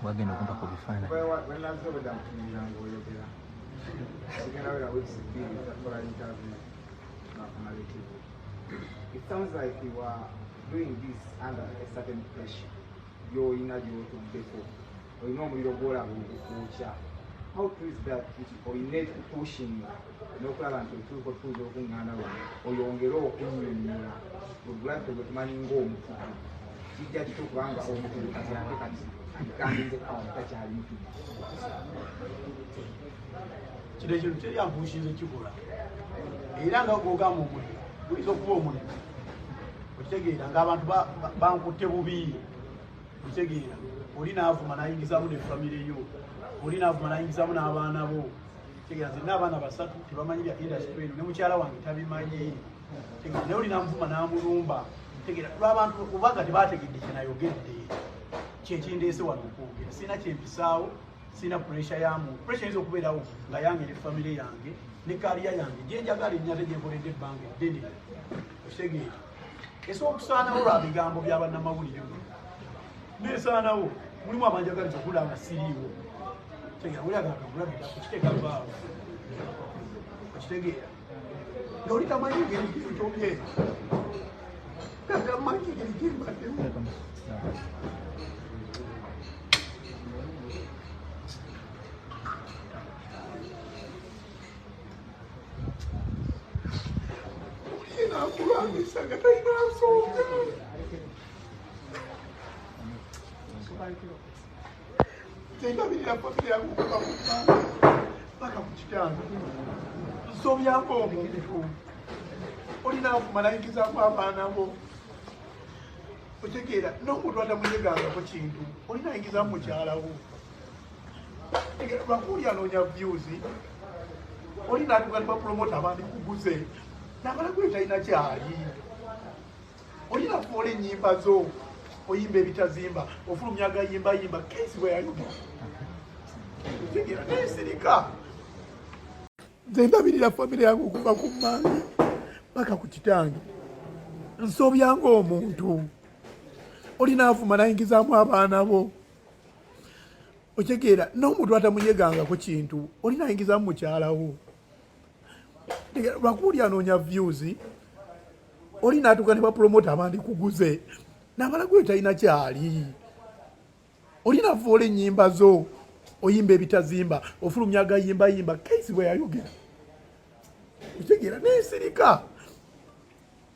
wagenda okumpa ku bifaananyi. It sounds like you are doing this under a certain pressure. You're in a job to before. Or you normally go out with the culture. How to is that or you need pushing no plan to two for two or you on your own would like to get money in home. You get to Ranga or you can't in the town that you have to. Today, you tell you pushing the Chukura. You don't go come with a woman. Utegera ng'abantu bankutte bubi utegera olina avuma nayingizamu ne family yo olina avuma nayingizamu n'abaana bo utegera nze n'abaana basatu tebamanyi bya industry ne mukyala wange tabimanyi utegera naye olina nvuma n'amulumba utegera lw'abantu kubaga tebategedde kye nayogedde kyekindeese wano okwogera sina kyempisaawo sina pressure yamu pressure yinza okubeerawo nga yange ne family yange ne kaliya yange gyenjagala ennyate gyenkoledde ebbanga eddene utegera esokusaanawo lwa bigambo by'abannamawulire neesaanawo mulimu amanjagala kyokulaba siriiwo tegera uliagambulabira kukiteeka baawo okitegeera nga oli tamanyi ngeri gyekyobyeri tamanyi ngeri gyembaddewo nakulambisa nga talina nsonga tendabirira famire yangu paka ku kitange nsobyangu omuntu olina avuma nayingizaamu abaana bo otegeera n'omuntu atamunyegangako kintu olina ayingizaamu mukyala wo lwakuuli anoonya views olina atuka ne bapromota abandi kuguze namala gwe talina kyali olina kufola ennyimba zo oyimba ebitazimba ofulumya agayimbayimba kesi bwe yayogera otegera nesirika nze ndabirira famire yange okuva ku mmange paka ku kitange nsobyanga omuntu olina avuma nayingizaamu abaana bo otegeera n'omuntu atamunyegangako kintu olina ayingizaamu mukyala wo lwakuuli anoonya views olina atuka ne bapromota abandi kuguze namala gwe talina kyali olina voola ennyimba zo oyimba ebitazimba ofulumya agayimbayimba kesi bwe yayogera otegeera nesirika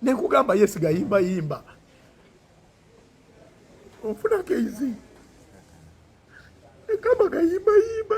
nekugamba yesi gayimbayimba onfuna keisi ekamba gayimbayimba